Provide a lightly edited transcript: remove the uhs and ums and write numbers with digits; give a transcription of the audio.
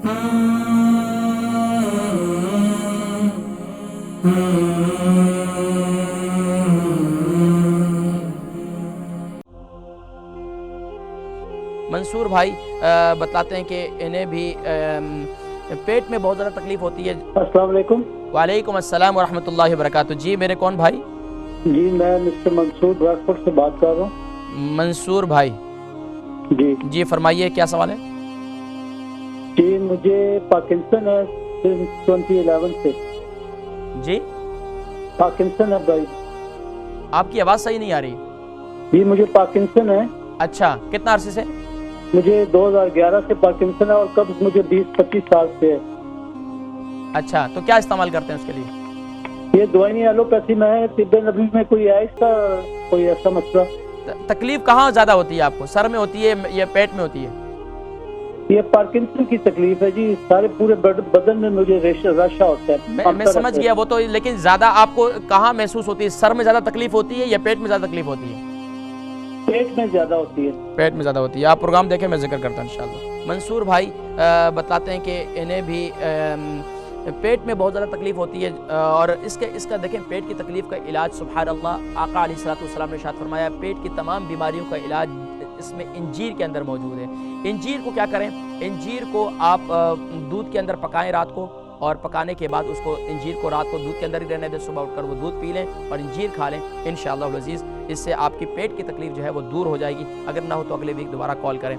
منصور بھائی بتلاتے ہیں کہ انہیں بھی پیٹ میں بہت زیادہ تکلیف ہوتی ہے۔ السلام علیکم۔ وعلیکم السلام ورحمۃ اللہ وبرکاتہ۔ جی میرے کون بھائی؟ جی میں مسٹر منصور راجپور سے بات کر رہا ہوں۔ منصور بھائی جی فرمائیے کیا سوال ہے؟ جی مجھے پارکنسن ہے 2011 سے۔ جی پارکنسن ہے بھائی۔ آپ کی آواز صحیح نہیں آ رہی۔ جی مجھے پارکنسن ہے۔ اچھا کتنا عرصے سے؟ مجھے 2011 سے پارکنسن ہے اور قبض مجھے 20-25 سال سے ہے۔ اچھا تو کیا استعمال کرتے ہیں اس کے لیے؟ یہ دوائی ایلوپیتھی میں ہے، طب نبوی میں کوئی ہے اس کا کوئی ایسا مسئلہ؟ تکلیف کہاں زیادہ ہوتی ہے آپ کو؟ سر میں ہوتی ہے یا پیٹ میں ہوتی ہے؟ یہ پارکنسن کی تکلیف ہے جی، سارے پورے بدن میں مجھے رشا ہوتا ہے۔ میں سمجھ گیا وہ تو، لیکن زیادہ آپ کو کہاں محسوس ہوتی ہے؟ سر میں زیادہ تکلیف ہوتی ہے یا پیٹ میں زیادہ تکلیف ہوتی ہے؟ پیٹ میں زیادہ ہوتی ہے۔ پیٹ میں زیادہ ہوتی ہے۔ آپ پروگرام دیکھیں، میں ذکر کرتا ہوں انشاءاللہ۔ منصور بھائی بتلاتے ہیں کہ انہیں بھی پیٹ میں بہت زیادہ تکلیف ہوتی ہے، اور اس کا دیکھیں پیٹ کی تکلیف کا علاج سبحان اللہ آقا علیہ السلام نے ارشاد فرمایا پیٹ کی تمام بیماریوں کا علاج اس میں انجیر کے اندر موجود ہے۔ انجیر کو کیا کریں؟ انجیر کو آپ دودھ کے اندر پکائیں رات کو، اور پکانے کے بعد اس کو انجیر کو رات کو دودھ کے اندر ہی رہنے دیں، صبح اٹھ کر وہ دودھ پی لیں اور انجیر کھا لیں انشاءاللہ العزیز۔ اس سے آپ کی پیٹ کی تکلیف جو ہے وہ دور ہو جائے گی۔ اگر نہ ہو تو اگلے ویک دوبارہ کال کریں۔